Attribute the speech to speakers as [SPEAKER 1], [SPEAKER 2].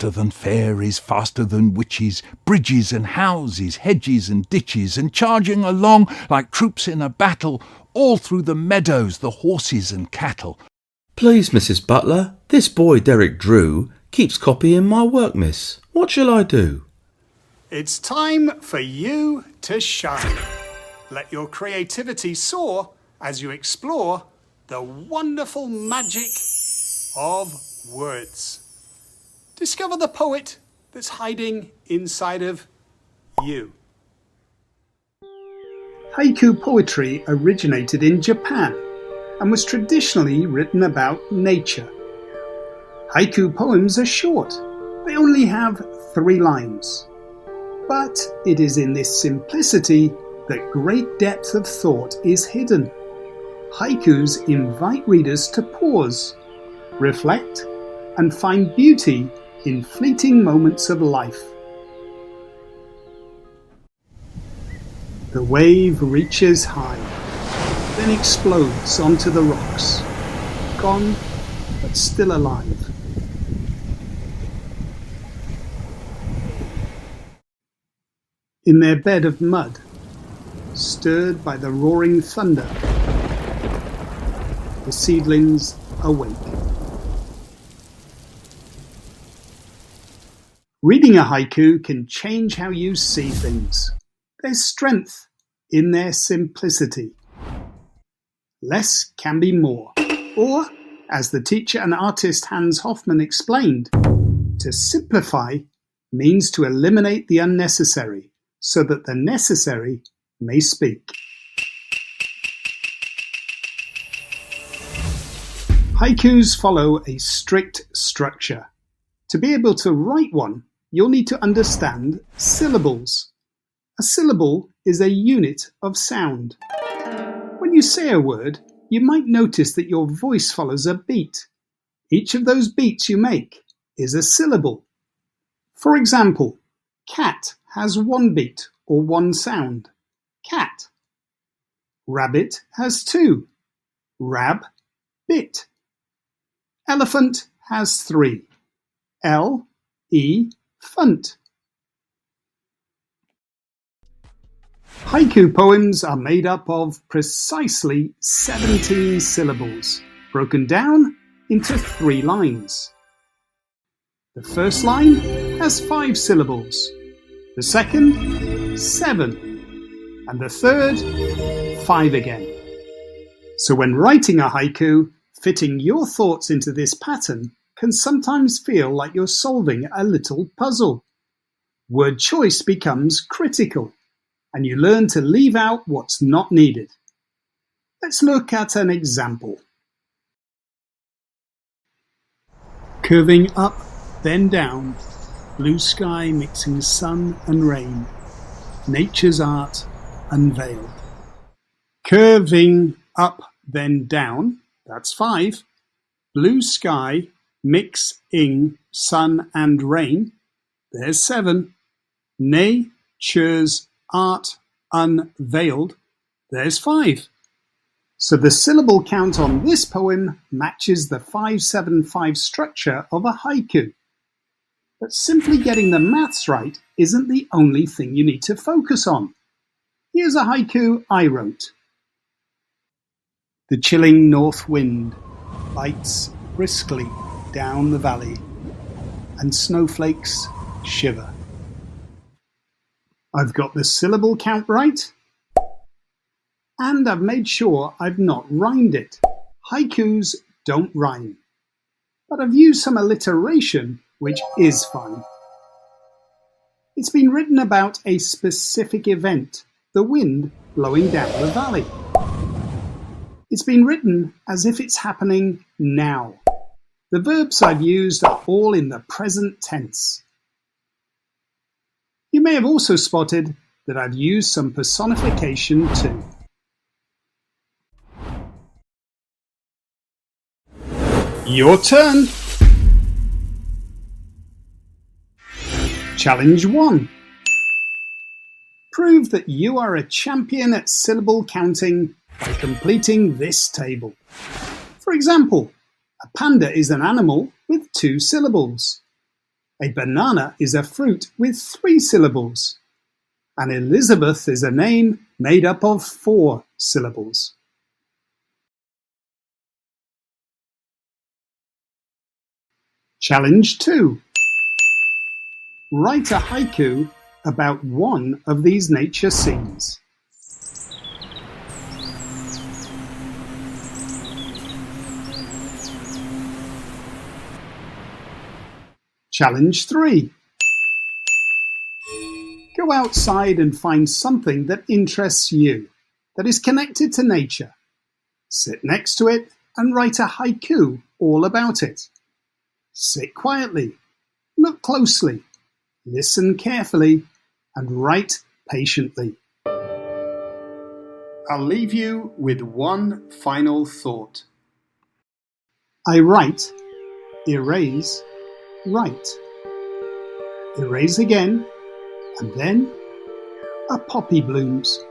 [SPEAKER 1] faster than fairies, faster than witches, bridges and houses, hedges and ditches, and charging along like troops in a battle, all through the meadows, the horses and cattle.
[SPEAKER 2] Please, Mrs. Butler, this boy Derek Drew keeps copying my work, miss. What shall I do?
[SPEAKER 3] It's time for you to shine. Let your creativity soar as you explore the wonderful magic of words. Discover the poet that's hiding inside of you. Haiku poetry originated in Japan and was traditionally written about nature. Haiku poems are short. They only have 3 lines. But it is in this simplicity that great depth of thought is hidden. Haikus invite readers to pause, reflect, and find beauty in fleeting moments of life. The wave reaches high, then explodes onto the rocks, gone but still alive. In their bed of mud, stirred by the roaring thunder, the seedlings awake. Reading a haiku can change how you see things. There's strength in their simplicity. Less can be more. Or, as the teacher and artist Hans Hofmann explained, to simplify means to eliminate the unnecessary so that the necessary may speak. Haikus follow a strict structure. To be able to write one, you'll need to understand syllables. A syllable is a unit of sound. When you say a word, you might notice that your voice follows a beat. Each of those beats you make is a syllable. For example, cat has 1 beat or 1 sound. Cat. Rabbit has 2. Rab, bit. Elephant has 3. L, E, funt. Haiku poems are made up of precisely 17 syllables, broken down into 3 lines. The first line has 5 syllables, the second 7, and the third 5 again. So when writing a haiku, fitting your thoughts into this pattern can sometimes feel like you're solving a little puzzle. Word choice becomes critical, and you learn to leave out what's not needed. Let's look at an example. Curving up, then down, blue sky mixing sun and rain, nature's art unveiled. Curving up, then down, that's 5. Blue sky mixing sun and rain, there's 7. Nature's art unveiled, there's 5. So the syllable count on this poem matches the 5-7-5 structure of a haiku. But simply getting the maths right isn't the only thing you need to focus on. Here's a haiku I wrote. The chilling north wind bites briskly down the valley, and snowflakes shiver. I've got the syllable count right, and I've made sure I've not rhymed it. Haikus don't rhyme, but I've used some alliteration, which is fine. It's been written about a specific event, the wind blowing down the valley. It's been written as if it's happening now. The verbs I've used are all in the present tense. You may have also spotted that I've used some personification too. Your turn! Challenge 1. Prove that you are a champion at syllable counting by completing this table. For example, a panda is an animal with 2 syllables. A banana is a fruit with 3 syllables. And Elizabeth is a name made up of 4 syllables. Challenge 2. Write a haiku about one of these nature scenes. Challenge 3. Go outside and find something that interests you, that is connected to nature. Sit next to it and write a haiku all about it. Sit quietly, look closely, listen carefully, and write patiently. I'll leave you with one final thought. I write, erase, write. Erase again, and then a poppy blooms.